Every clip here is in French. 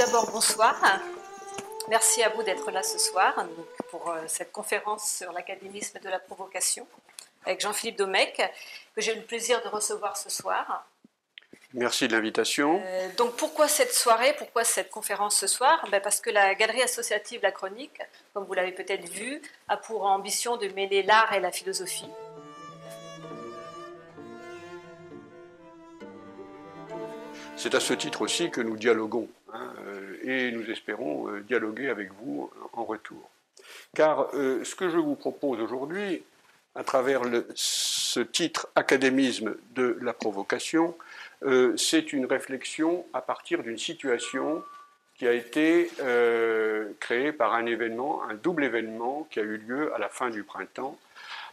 d'abord, bonsoir. Merci à vous d'être là ce soir pour cette conférence sur l'académisme de la provocation avec Jean-Philippe Domecq, que j'ai eu le plaisir de recevoir ce soir. Merci de l'invitation. Donc pourquoi cette soirée, pourquoi cette conférence ce soir? Parce que la Galerie associative La Chronique, comme vous l'avez peut-être vu, a pour ambition de mêler l'art et la philosophie. C'est à ce titre aussi que nous dialoguons, et nous espérons dialoguer avec vous en retour. Car ce que je vous propose aujourd'hui, à travers ce titre « Académisme de la provocation », c'est une réflexion à partir d'une situation qui a été créée par un événement, un double événement qui a eu lieu à la fin du printemps,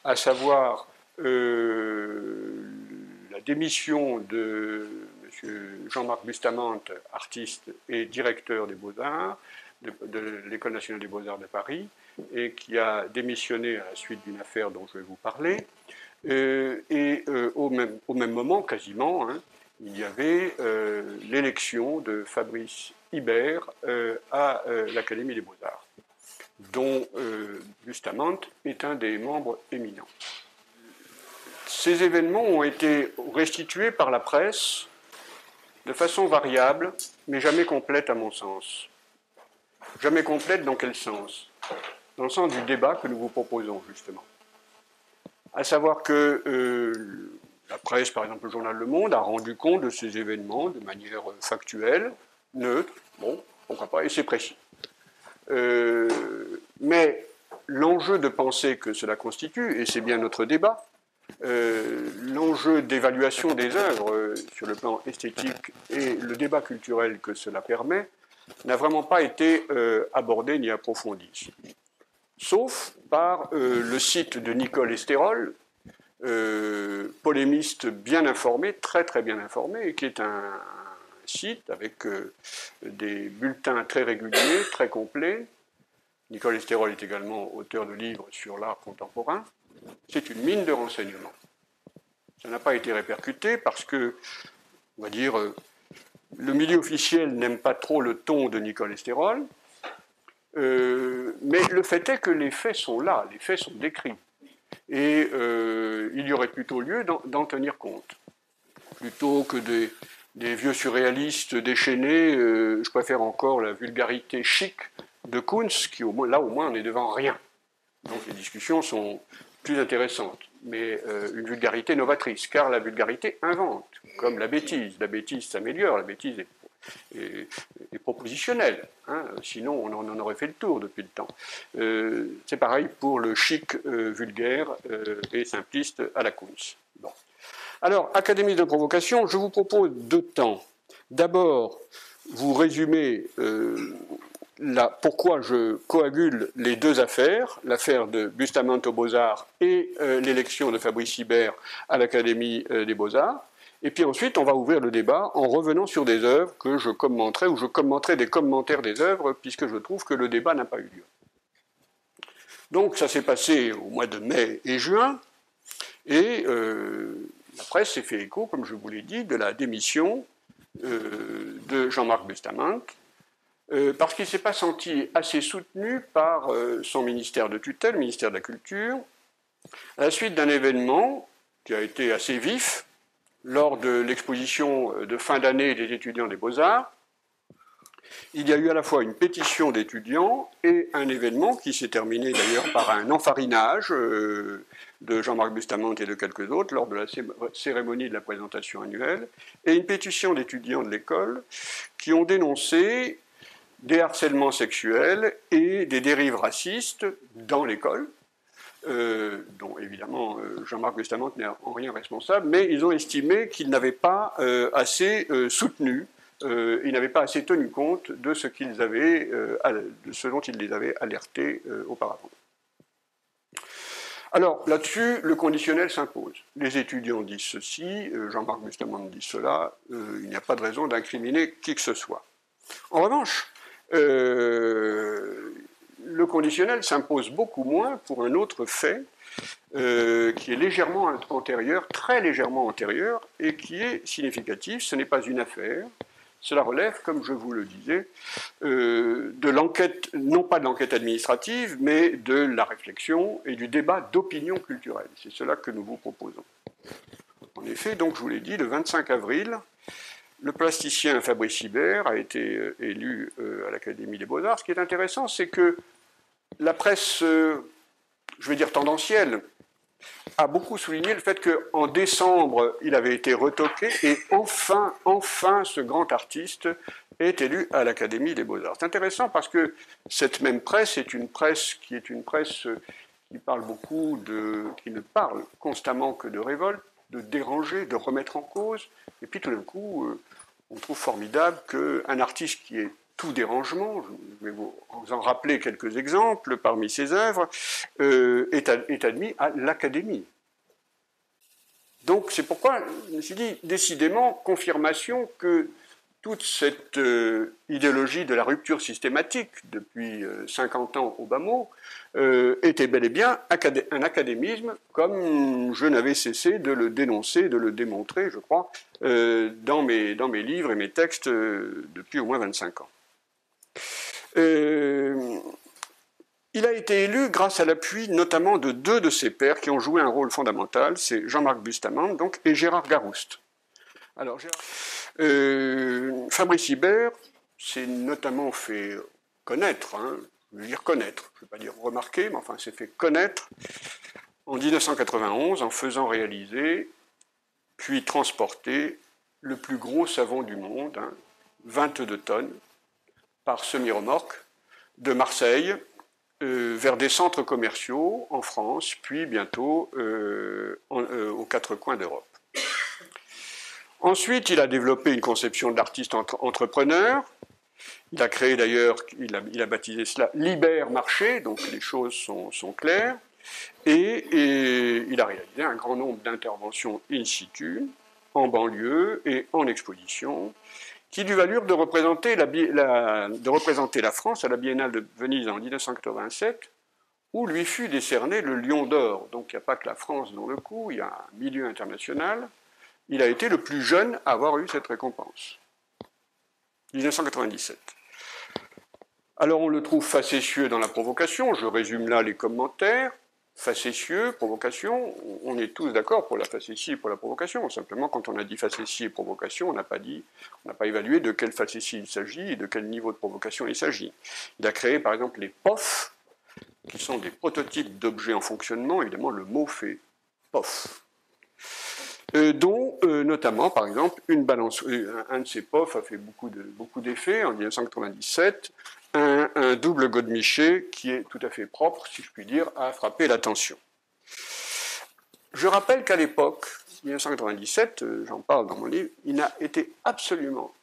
à savoir la démission de M. Jean-Marc Bustamante, artiste et directeur des Beaux-Arts, de l'École nationale des Beaux-Arts de Paris, et qui a démissionné à la suite d'une affaire dont je vais vous parler. Au même moment, quasiment, il y avait l'élection de Fabrice Hibert à l'Académie des Beaux-Arts, dont Bustamante est un des membres éminents. Ces événements ont été restitués par la presse de façon variable, mais jamais complète à mon sens. Jamais complète dans quel sens? Dans le sens du débat que nous vous proposons, justement. À savoir que la presse, par exemple le journal Le Monde, a rendu compte de ces événements de manière factuelle, neutre, bon, pourquoi pas, et c'est précis. Mais l'enjeu de penser que cela constitue, et c'est bien notre débat, l'enjeu d'évaluation des œuvres sur le plan esthétique et le débat culturel que cela permet n'a vraiment pas été abordé ni approfondi. Sauf par le site de Nicole Esterol, polémiste bien informé, très très bien informé, et qui est un site avec des bulletins très réguliers, très complets. Nicole Esterol est également auteur de livres sur l'art contemporain. C'est une mine de renseignements. Ça n'a pas été répercuté parce que, on va dire, le milieu officiel n'aime pas trop le ton de Nicole Esterol, mais le fait est que les faits sont là, les faits sont décrits. Et il y aurait plutôt lieu d'en tenir compte. Plutôt que des vieux surréalistes déchaînés, je préfère encore la vulgarité chic de Kuntz, qui là au moins on est devant rien. Donc les discussions sont plus intéressantes, mais une vulgarité novatrice, car la vulgarité invente, comme la bêtise. La bêtise s'améliore, la bêtise est propositionnelle, sinon on en aurait fait le tour depuis le temps. C'est pareil pour le chic vulgaire et simpliste à la Kuntz. Bon. Alors, Académie de provocation, je vous propose deux temps. D'abord, vous résumer pourquoi je coagule les deux affaires, l'affaire de Bustamante aux Beaux-Arts et l'élection de Fabrice Hibert à l'Académie des Beaux-Arts. Et puis ensuite, on va ouvrir le débat en revenant sur des œuvres que je commenterai, ou je commenterai des commentaires des œuvres, puisque je trouve que le débat n'a pas eu lieu. Donc ça s'est passé au mois de mai et juin, et la presse s'est fait écho, comme je vous l'ai dit, de la démission de Jean-Marc Bustamante, parce qu'il ne s'est pas senti assez soutenu par son ministère de tutelle, le ministère de la Culture, à la suite d'un événement qui a été assez vif, lors de l'exposition de fin d'année des étudiants des Beaux-Arts. Il y a eu à la fois une pétition d'étudiants et un événement qui s'est terminé d'ailleurs par un enfarinage de Jean-Marc Bustamante et de quelques autres lors de la cérémonie de la présentation annuelle, et une pétition d'étudiants de l'école qui ont dénoncé des harcèlements sexuels et des dérives racistes dans l'école, dont évidemment Jean-Marc Bustamante n'est en rien responsable, mais ils ont estimé qu'ils n'avaient pas assez soutenu, ils n'avaient pas assez tenu compte de ce dont ils les avaient alertés auparavant. Alors là-dessus, le conditionnel s'impose. Les étudiants disent ceci, Jean-Marc Bustamante dit cela, il n'y a pas de raison d'incriminer qui que ce soit. En revanche, le conditionnel s'impose beaucoup moins pour un autre fait qui est légèrement antérieur, très légèrement antérieur, et qui est significatif. Ce n'est pas une affaire, cela relève, comme je vous le disais, de l'enquête, non pas de l'enquête administrative, mais de la réflexion et du débat d'opinion culturelle. C'est cela que nous vous proposons. En effet, donc, je vous l'ai dit, le 25 avril, le plasticien Fabrice Hibert a été élu à l'Académie des Beaux-Arts. Ce qui est intéressant, c'est que la presse, je vais dire tendancielle, a beaucoup souligné le fait qu'en décembre, il avait été retoqué et enfin, ce grand artiste est élu à l'Académie des Beaux-Arts. C'est intéressant parce que cette même presse est une presse qui parle beaucoup qui ne parle constamment que de révolte, de déranger, de remettre en cause. Et puis tout d'un coup, on trouve formidable qu'un artiste qui est tout dérangement, je vais vous en rappeler quelques exemples parmi ses œuvres, est admis à l'Académie. Donc c'est pourquoi je me suis dit, décidément, confirmation que toute cette idéologie de la rupture systématique depuis 50 ans au bas mot était bel et bien un académisme, comme je n'avais cessé de le dénoncer, de le démontrer, je crois, dans mes livres et mes textes depuis au moins 25 ans. Il a été élu grâce à l'appui notamment de deux de ses pairs qui ont joué un rôle fondamental, c'est Jean-Marc Bustamante donc, et Gérard Garouste. Alors, Fabrice Hibert s'est notamment fait connaître, je veux dire connaître, je ne vais pas dire remarquer, mais enfin s'est fait connaître en 1991 en faisant réaliser, puis transporter le plus gros savon du monde, 22 tonnes, par semi-remorque, de Marseille vers des centres commerciaux en France, puis bientôt aux quatre coins d'Europe. Ensuite, il a développé une conception de l'artiste entrepreneur. Il a créé d'ailleurs, il a baptisé cela Liber Marché, donc les choses sont claires. Et il a réalisé un grand nombre d'interventions in situ, en banlieue et en exposition, qui lui valurent de représenter la France à la Biennale de Venise en 1987, où lui fut décerné le Lion d'Or. Donc il n'y a pas que la France dans le coup, il y a un milieu international. Il a été le plus jeune à avoir eu cette récompense. 1997. Alors on le trouve facétieux dans la provocation, je résume là les commentaires. Facétieux, provocation, on est tous d'accord pour la facétie et pour la provocation. Simplement, quand on a dit facétie et provocation, on n'a pas évalué de quelle facétie il s'agit et de quel niveau de provocation il s'agit. Il a créé par exemple les POF, qui sont des prototypes d'objets en fonctionnement. Évidemment, le mot fait POF. Dont notamment, par exemple, un de ces POF a fait beaucoup d'effets en 1997, un double godemiché qui est tout à fait propre, si je puis dire, à frapper l'attention. Je rappelle qu'à l'époque, 1997, j'en parle dans mon livre, il a été absolument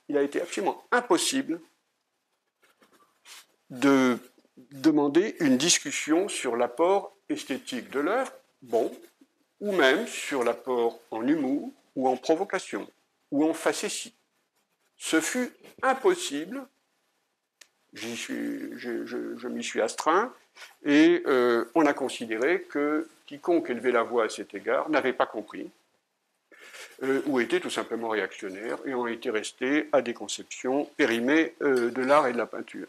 impossible de demander une discussion sur l'apport esthétique de l'œuvre, ou même sur l'apport en humour, ou en provocation, ou en facétie. Ce fut impossible, je m'y suis astreint, et on a considéré que quiconque élevait la voix à cet égard n'avait pas compris, ou était tout simplement réactionnaire, et en était resté à des conceptions périmées de l'art et de la peinture.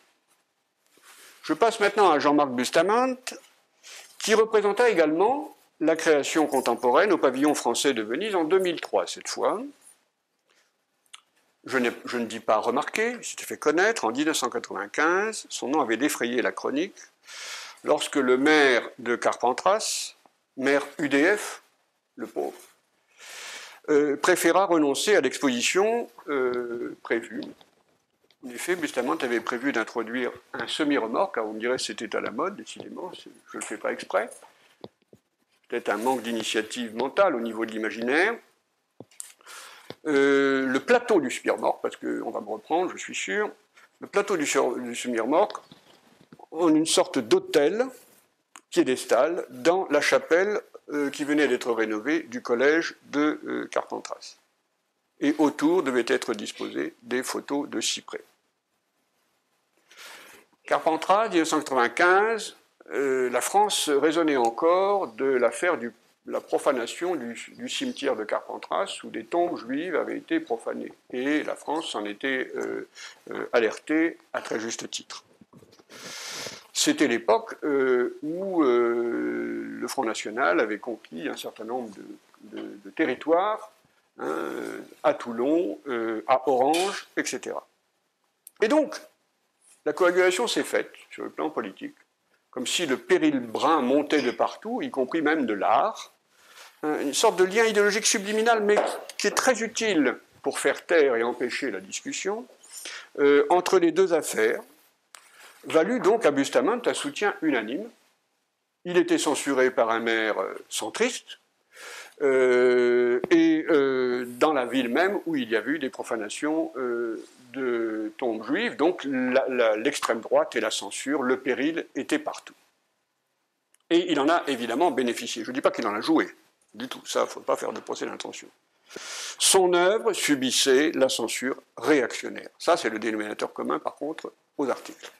Je passe maintenant à Jean-Marc Bustamante, qui représenta également la création contemporaine au pavillon français de Venise en 2003, cette fois. Je ne dis pas remarqué, il s'était fait connaître en 1995, son nom avait défrayé la chronique, lorsque le maire de Carpentras, maire UDF, le pauvre, préféra renoncer à l'exposition prévue. En effet, Bustamante avait prévu d'introduire un semi-remorque, on me dirait que c'était à la mode, décidément, je ne le fais pas exprès. Peut-être un manque d'initiative mentale au niveau de l'imaginaire. Le plateau du semi-remorque, parce qu'on va me reprendre, je suis sûr, le plateau du semi-remorque en une sorte d'hôtel piédestal dans la chapelle qui venait d'être rénovée du collège de Carpentras. Et autour devaient être disposées des photos de cyprès. Carpentras, 1995, la France résonnait encore de l'affaire du la profanation du cimetière de Carpentras, où des tombes juives avaient été profanées. Et la France s'en était alertée à très juste titre. C'était l'époque où le Front National avait conquis un certain nombre de territoires, hein, à Toulon, à Orange, etc. Et donc, la coagulation s'est faite sur le plan politique, comme si le péril brun montait de partout, y compris même de l'art, une sorte de lien idéologique subliminal, mais qui est très utile pour faire taire et empêcher la discussion, entre les deux affaires, valut donc à Bustamante un soutien unanime. Il était censuré par un maire centriste, et dans la ville même où il y avait eu des profanations de tombes juives, donc l'extrême droite et la censure, le péril était partout. Et il en a évidemment bénéficié. Je ne dis pas qu'il en a joué, du tout, ça, il ne faut pas faire de procès d'intention. Son œuvre subissait la censure réactionnaire. Ça, c'est le dénominateur commun, par contre, aux articles.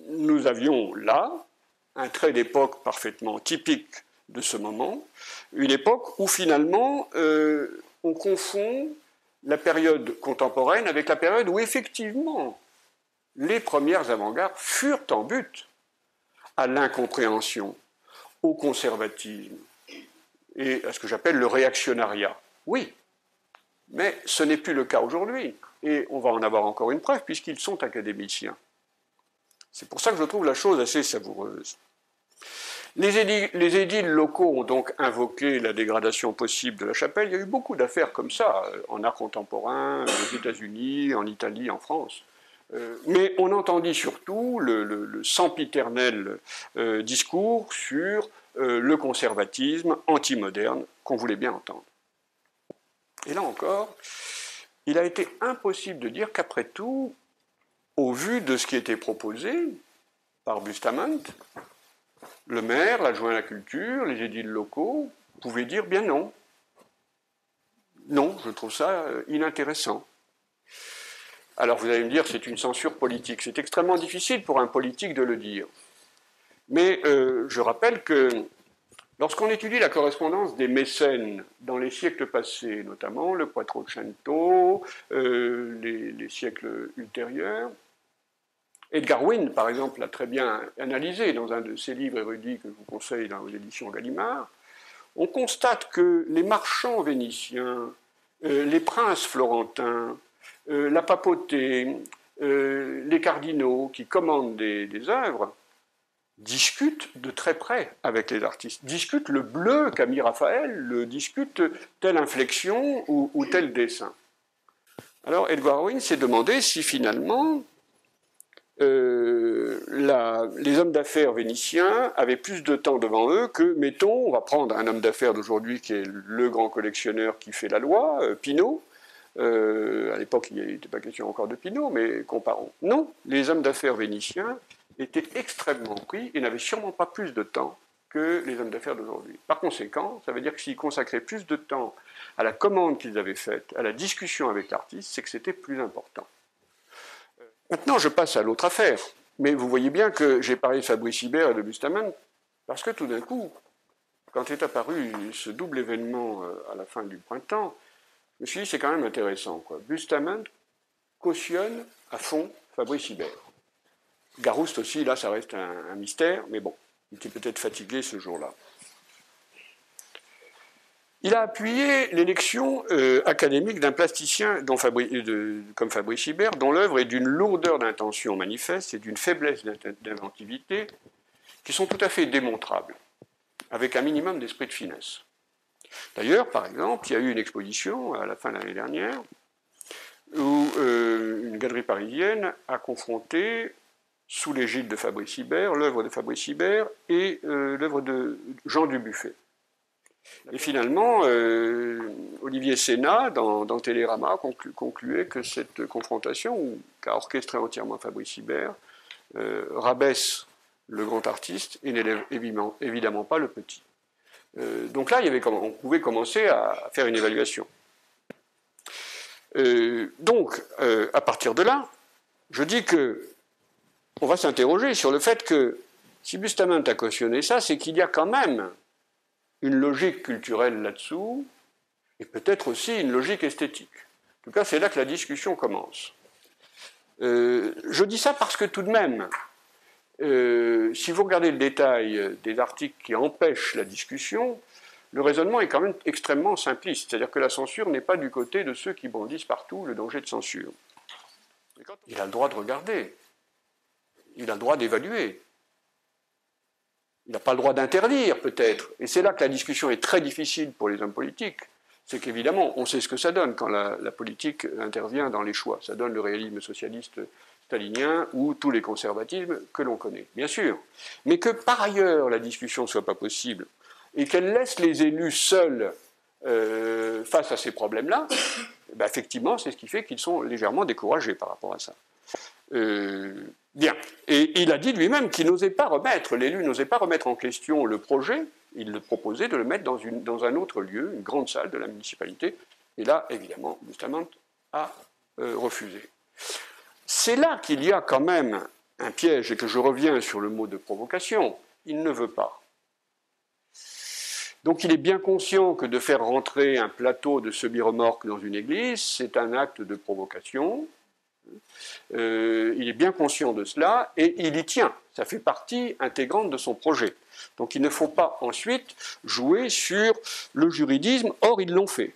Nous avions là un trait d'époque parfaitement typique de ce moment, une époque où finalement on confond la période contemporaine avec la période où effectivement les premières avant-gardes furent en but à l'incompréhension, au conservatisme et à ce que j'appelle le réactionnariat. Oui, mais ce n'est plus le cas aujourd'hui, et on va en avoir encore une preuve puisqu'ils sont académiciens. C'est pour ça que je trouve la chose assez savoureuse. Les édiles locaux ont donc invoqué la dégradation possible de la chapelle. Il y a eu beaucoup d'affaires comme ça, en art contemporain, aux États-Unis, en Italie, en France. Mais on entendit surtout le sempiternel discours sur le conservatisme anti-moderne qu'on voulait bien entendre. Et là encore, il a été impossible de dire qu'après tout, au vu de ce qui était proposé par Bustamante, le maire, l'adjoint à la culture, les édiles locaux pouvaient dire bien non. Non, je trouve ça inintéressant. Alors vous allez me dire, c'est une censure politique. C'est extrêmement difficile pour un politique de le dire. Mais je rappelle que lorsqu'on étudie la correspondance des mécènes dans les siècles passés, notamment le Quattrocento, les siècles ultérieurs, Edgar Wynne, par exemple, l'a très bien analysé dans un de ses livres érudits que je vous conseille dans les éditions Gallimard. On constate que les marchands vénitiens, les princes florentins, la papauté, les cardinaux qui commandent des œuvres, discutent de très près avec les artistes, discutent le bleu qu'a mis Raphaël, discutent telle inflexion ou tel dessin. Alors Edgar Wynne s'est demandé si finalement les hommes d'affaires vénitiens avaient plus de temps devant eux que, mettons, on va prendre un homme d'affaires d'aujourd'hui qui est le grand collectionneur qui fait la loi, Pinault. À l'époque, il n'était pas question encore de Pinault, mais comparons. Non, les hommes d'affaires vénitiens étaient extrêmement pris et n'avaient sûrement pas plus de temps que les hommes d'affaires d'aujourd'hui. Par conséquent, ça veut dire que s'ils consacraient plus de temps à la commande qu'ils avaient faite, à la discussion avec l'artiste, c'est que c'était plus important. Maintenant, je passe à l'autre affaire. Mais vous voyez bien que j'ai parlé de Fabrice Hibert et de Bustamante, parce que tout d'un coup, quand est apparu ce double événement à la fin du printemps, je me suis dit, c'est quand même intéressant, quoi. Bustamante cautionne à fond Fabrice Hibert. Garouste aussi, là, ça reste un mystère, mais bon, il était peut-être fatigué ce jour-là. Il a appuyé l'élection académique d'un plasticien comme Fabrice Hibert, dont l'œuvre est d'une lourdeur d'intention manifeste et d'une faiblesse d'inventivité qui sont tout à fait démontrables, avec un minimum d'esprit de finesse. D'ailleurs, par exemple, il y a eu une exposition à la fin de l'année dernière où une galerie parisienne a confronté, sous l'égide de Fabrice Hibert, l'œuvre de Fabrice Hibert et l'œuvre de Jean Dubuffet. Et finalement, Olivier Sénat, dans Télérama, concluait que cette confrontation, qu'a orchestrée entièrement Fabrice Hibert, rabaisse le grand artiste et n'élève évidemment pas le petit. Donc là, on pouvait commencer à faire une évaluation. Donc, à partir de là, je dis que on va s'interroger sur le fait que si Bustamante a cautionné ça, c'est qu'il y a quand même une logique culturelle là-dessous, et peut-être aussi une logique esthétique. En tout cas, c'est là que la discussion commence. Je dis ça parce que tout de même, si vous regardez le détail des articles qui empêchent la discussion, le raisonnement est quand même extrêmement simpliste. C'est-à-dire que la censure n'est pas du côté de ceux qui brandissent partout le danger de censure. Il a le droit de regarder. Il a le droit d'évaluer. Il n'a pas le droit d'interdire, peut-être. Et c'est là que la discussion est très difficile pour les hommes politiques. C'est qu'évidemment, on sait ce que ça donne quand la politique intervient dans les choix. Ça donne le réalisme socialiste stalinien ou tous les conservatismes que l'on connaît, bien sûr. Mais que par ailleurs la discussion ne soit pas possible et qu'elle laisse les élus seuls face à ces problèmes-là, ben effectivement, c'est ce qui fait qu'ils sont légèrement découragés par rapport à ça. Bien. Et il a dit lui-même qu'il n'osait pas remettre, l'élu n'osait pas remettre en question le projet. Il le proposait de le mettre dans un autre lieu, une grande salle de la municipalité. Et là, évidemment, Bustamante a refusé. C'est là qu'il y a quand même un piège, et que je reviens sur le mot de provocation. Il ne veut pas. Donc il est bien conscient que de faire rentrer un plateau de semi-remorque dans une église, c'est un acte de provocation. Il est bien conscient de cela et il y tient. Ça fait partie intégrante de son projet. Donc il ne faut pas ensuite jouer sur le juridisme. Or, ils l'ont fait.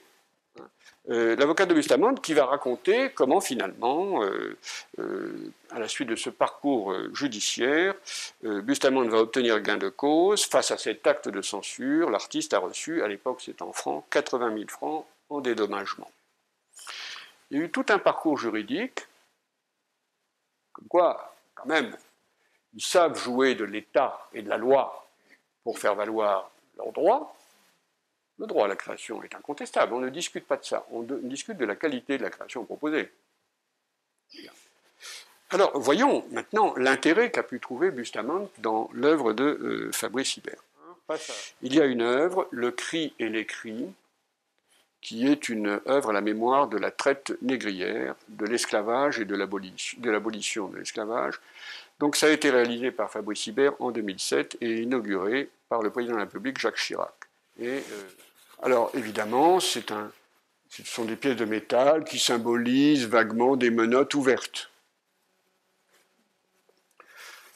L'avocat de Bustamante qui va raconter comment finalement, à la suite de ce parcours judiciaire, Bustamante va obtenir gain de cause. Face à cet acte de censure, l'artiste a reçu, à l'époque c'est en francs, 80 000 francs en dédommagement. Il y a eu tout un parcours juridique, comme quoi, quand même, ils savent jouer de l'État et de la loi pour faire valoir leurs droits. Le droit à la création est incontestable, on ne discute pas de ça, on discute de la qualité de la création proposée. Alors, voyons maintenant l'intérêt qu'a pu trouver Bustamante dans l'œuvre de Fabrice Hibert. Il y a une œuvre, Le cri et les cris, qui est une œuvre à la mémoire de la traite négrière, de l'esclavage et de l'abolition de l'esclavage. Donc ça a été réalisé par Fabrice Hibert en 2007 et inauguré par le président de la République, Jacques Chirac. Et, alors évidemment, ce sont des pièces de métal qui symbolisent vaguement des menottes ouvertes.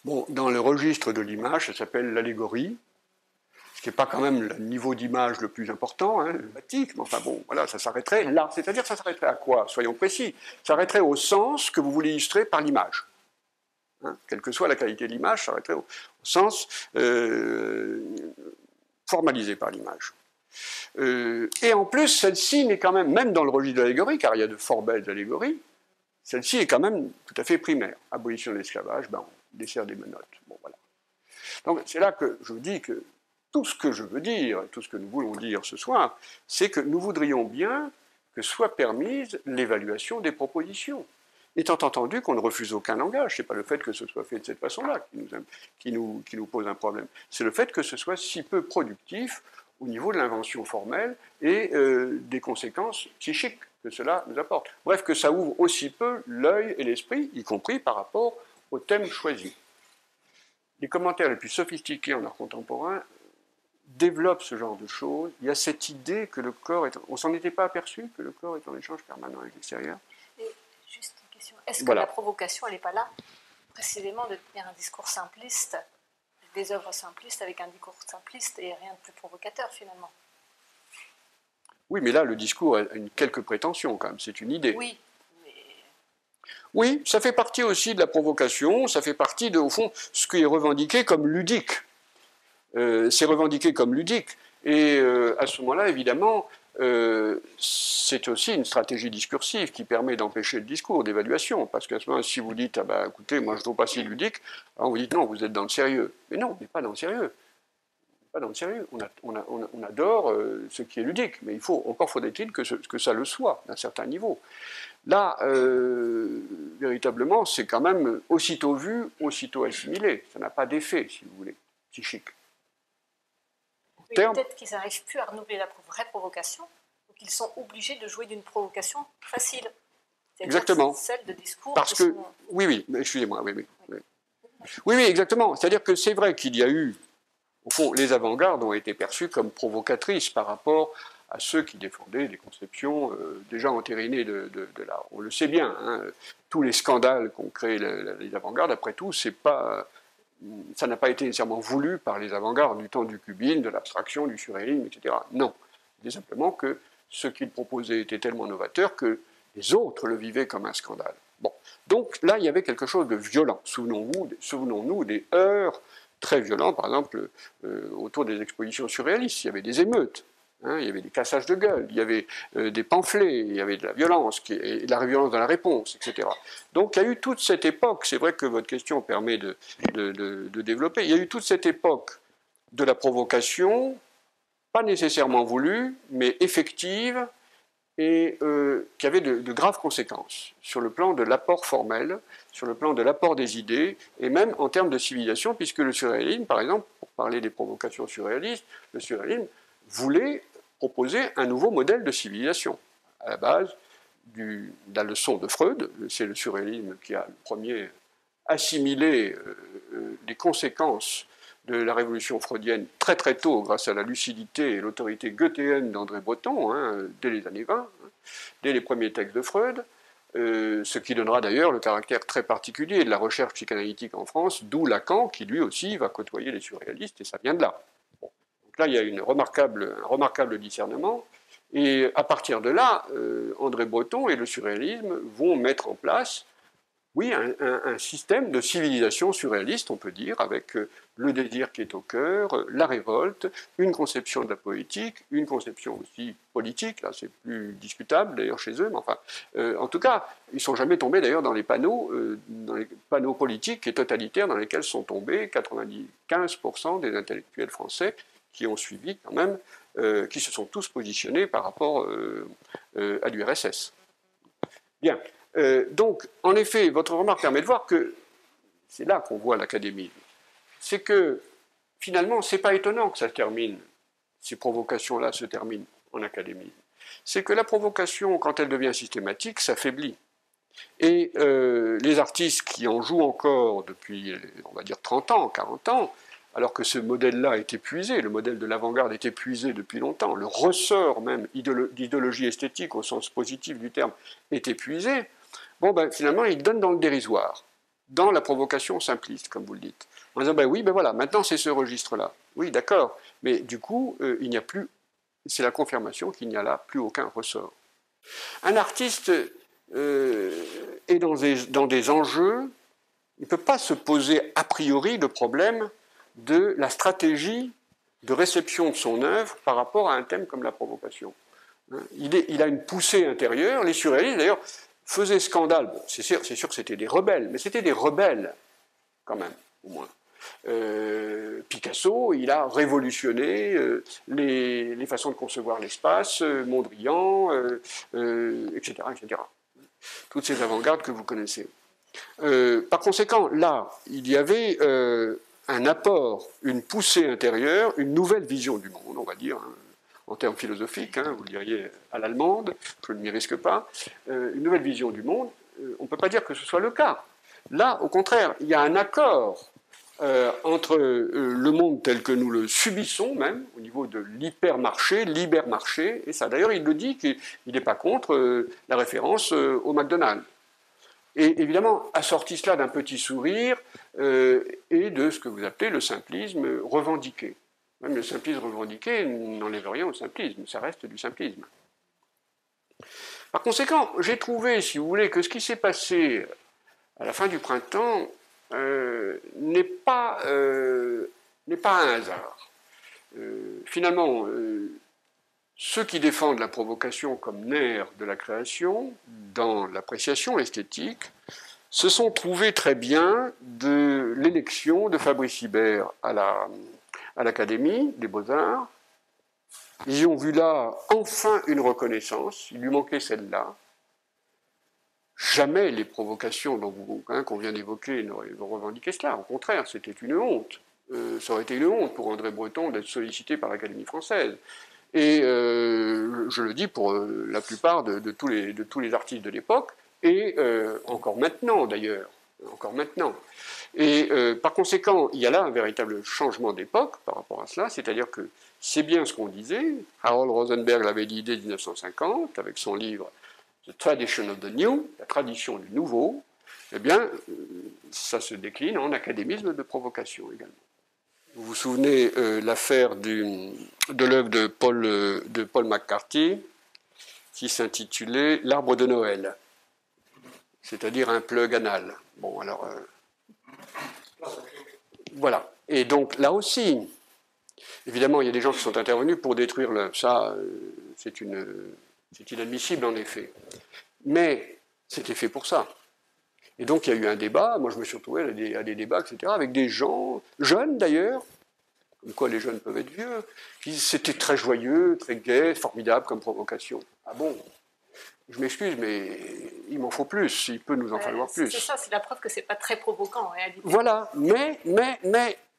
Bon, dans le registre de l'image, ça s'appelle l'allégorie, ce qui n'est pas quand même le niveau d'image le plus important, hein, le batik, mais enfin bon, voilà, ça s'arrêterait là. C'est-à-dire, ça s'arrêterait à quoi? Soyons précis. Ça s'arrêterait au sens que vous voulez illustrer par l'image. Hein, quelle que soit la qualité de l'image, ça s'arrêterait au sens formalisé par l'image. Et en plus, celle-ci n'est quand même dans le registre de l'allégorie, car il y a de fort belles allégories, celle-ci est quand même tout à fait primaire. Abolition de l'esclavage, ben, on dessert des menottes. Bon, voilà. Donc c'est là que je vous dis que tout ce que je veux dire, tout ce que nous voulons dire ce soir, c'est que nous voudrions bien que soit permise l'évaluation des propositions. Étant entendu qu'on ne refuse aucun langage, ce n'est pas le fait que ce soit fait de cette façon-là qui nous pose un problème. C'est le fait que ce soit si peu productif au niveau de l'invention formelle et des conséquences psychiques que cela nous apporte. Bref, que ça ouvre aussi peu l'œil et l'esprit, y compris par rapport au thème choisi. Les commentaires les plus sophistiqués en art contemporain développent ce genre de choses. Il y a cette idée que le corps est... On ne s'en était pas aperçu que le corps est en échange permanent avec l'extérieur. Et juste une question. Est-ce que la provocation, elle n'est pas là, précisément, de tenir un discours simpliste, des œuvres simplistes avec un discours simpliste et rien de plus provocateur, finalement? Oui, mais là, le discours a quelques prétentions, quand même. C'est une idée. Oui. Oui, ça fait partie aussi de la provocation, ça fait partie de, au fond, ce qui est revendiqué comme ludique. C'est revendiqué comme ludique. Et à ce moment-là, évidemment, c'est aussi une stratégie discursive qui permet d'empêcher le discours d'évaluation. Parce qu'à ce moment-là, si vous dites, ah ben, écoutez, moi je ne trouve pas si ludique, alors vous dites, non, vous êtes dans le sérieux. Mais non, on n'est pas dans le sérieux. Pas dans le sérieux. On adore ce qui est ludique, mais encore faudrait-il que ça le soit, d'un certain niveau. Là, véritablement, c'est quand même aussitôt vu, aussitôt assimilé. Ça n'a pas d'effet, si vous voulez, psychique. Oui, peut-être qu'ils n'arrivent plus à renouveler la vraie provocation, donc ils sont obligés de jouer d'une provocation facile. Exactement. Celle de discours. Parce que, oui, excusez-moi, oui, exactement. C'est-à-dire que c'est vrai qu'il y a eu Au fond, les avant-gardes ont été perçues comme provocatrices par rapport à ceux qui défendaient des conceptions déjà entérinées de l'art. On le sait bien, hein, tous les scandales qu'ont créés les avant-gardes, après tout, ça n'a pas été nécessairement voulu par les avant-gardes du temps du cubisme, de l'abstraction, du surréalisme, etc. Non, c'est simplement que ce qu'ils proposaient était tellement novateur que les autres le vivaient comme un scandale. Bon, donc là, il y avait quelque chose de violent. Souvenons-nous des heurts très violents, par exemple, autour des expositions surréalistes. Il y avait des émeutes, hein, il y avait des cassages de gueule, il y avait des pamphlets, il y avait de la violence, et de la violence dans la réponse, etc. Donc il y a eu toute cette époque, c'est vrai que votre question permet de développer, il y a eu toute cette époque de la provocation, pas nécessairement voulue, mais effective, et qui avait de graves conséquences sur le plan de l'apport formel, sur le plan de l'apport des idées, et même en termes de civilisation, puisque le surréalisme, par exemple, pour parler des provocations surréalistes, le surréalisme voulait proposer un nouveau modèle de civilisation, à la base de la leçon de Freud. C'est le surréalisme qui a le premier assimilé les conséquences de la révolution freudienne très très tôt grâce à la lucidité et l'autorité goethéenne d'André Breton, hein, dès les années 20, hein, dès les premiers textes de Freud, ce qui donnera d'ailleurs le caractère très particulier de la recherche psychanalytique en France, d'où Lacan qui lui aussi va côtoyer les surréalistes, et ça vient de là. Bon. Donc là il y a un remarquable discernement, et à partir de là, André Breton et le surréalisme vont mettre en place un système de civilisation surréaliste, on peut dire, avec le désir qui est au cœur, la révolte, une conception de la poétique, une conception aussi politique, là c'est plus discutable d'ailleurs chez eux, mais enfin, en tout cas, ils ne sont jamais tombés d'ailleurs dans les panneaux politiques et totalitaires dans lesquels sont tombés 95% des intellectuels français qui ont suivi quand même, qui se sont tous positionnés par rapport à l'URSS. Bien. Donc, en effet, votre remarque permet de voir que c'est là qu'on voit l'académie. C'est que, finalement, ce n'est pas étonnant que ça termine, ces provocations-là se terminent en académie. C'est que la provocation, quand elle devient systématique, s'affaiblit. Et les artistes qui en jouent encore depuis, on va dire, 30 ans, 40 ans, alors que ce modèle-là est épuisé, le modèle de l'avant-garde est épuisé depuis longtemps, le ressort même d'idéologie esthétique au sens positif du terme est épuisé, bon, ben, finalement, ils donnent dans le dérisoire, dans la provocation simpliste, comme vous le dites. En disant, ben oui, ben voilà, maintenant c'est ce registre-là. Oui, d'accord, mais du coup, il n'y a plus, c'est la confirmation qu'il n'y a là plus aucun ressort. Un artiste est dans des enjeux, il ne peut pas se poser a priori le problème de la stratégie de réception de son œuvre par rapport à un thème comme la provocation. Il a une poussée intérieure, les surréalistes d'ailleurs faisaient scandale, bon, c'est sûr que c'était des rebelles, mais c'était des rebelles quand même, au moins. Picasso, il a révolutionné les façons de concevoir l'espace, Mondrian, etc., etc. Toutes ces avant-gardes que vous connaissez. Par conséquent, là, il y avait un apport, une poussée intérieure, une nouvelle vision du monde, on va dire, hein, en termes philosophiques, hein, vous le diriez à l'allemande, je ne m'y risque pas, une nouvelle vision du monde, on ne peut pas dire que ce soit le cas. Là, au contraire, il y a un accord entre le monde tel que nous le subissons même, au niveau de l'hypermarché, libermarché, et ça d'ailleurs il le dit qu'il n'est pas contre la référence au McDonald's. Et évidemment, assorti cela d'un petit sourire et de ce que vous appelez le simplisme revendiqué. Même le simplisme revendiqué n'enlève rien au simplisme, ça reste du simplisme. Par conséquent, j'ai trouvé, si vous voulez, que ce qui s'est passé à la fin du printemps n'est pas un hasard. Finalement, ceux qui défendent la provocation comme nerf de la création, dans l'appréciation esthétique, se sont trouvés très bien de l'élection de Fabrice Hibert à l'Académie des Beaux-Arts. Ils y ont vu là enfin une reconnaissance, il lui manquait celle-là. Jamais les provocations qu'on vient d'évoquer n'auraient revendiqué cela. Au contraire, c'était une honte. Ça aurait été une honte pour André Breton d'être sollicité par l'Académie française. Et je le dis pour la plupart de tous les artistes de l'époque, et encore maintenant d'ailleurs, encore maintenant. Et par conséquent, il y a là un véritable changement d'époque par rapport à cela, c'est-à-dire que c'est bien ce qu'on disait, Harold Rosenberg l'avait dit dès 1950, avec son livre The Tradition of the New, la tradition du nouveau, eh bien, ça se décline en académisme de provocation également. Vous vous souvenez l'affaire de l'œuvre de Paul McCarthy, qui s'intitulait L'arbre de Noël, c'est-à-dire un plug anal. Bon, alors... voilà. Et donc, là aussi, évidemment, il y a des gens qui sont intervenus pour détruire l'œuvre. Ça, c'est inadmissible, en effet. Mais c'était fait pour ça. Et donc, il y a eu un débat. Moi, je me suis retrouvé à des débats, etc., avec des gens, jeunes d'ailleurs, comme quoi les jeunes peuvent être vieux, qui c'était très joyeux, très gai, formidable comme provocation. Ah bon? Je m'excuse, mais il m'en faut plus, il peut nous en falloir plus. C'est ça, c'est la preuve que c'est pas très provoquant en réalité. Voilà, mais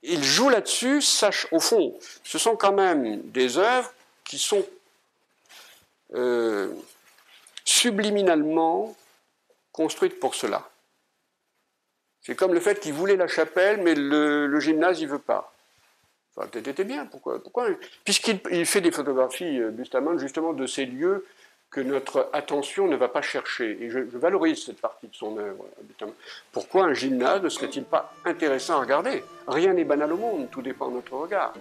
il joue là-dessus, au fond, ce sont quand même des œuvres qui sont subliminalement construites pour cela. C'est comme le fait qu'il voulait la chapelle, mais le gymnase, il ne veut pas. Ça aurait peut-être été bien, pourquoi puisqu'il fait des photographies, justement, de ces lieux que notre attention ne va pas chercher. Et je valorise cette partie de son œuvre. Pourquoi un gymnase ne serait-il pas intéressant à regarder? Rien n'est banal au monde, tout dépend de notre regard.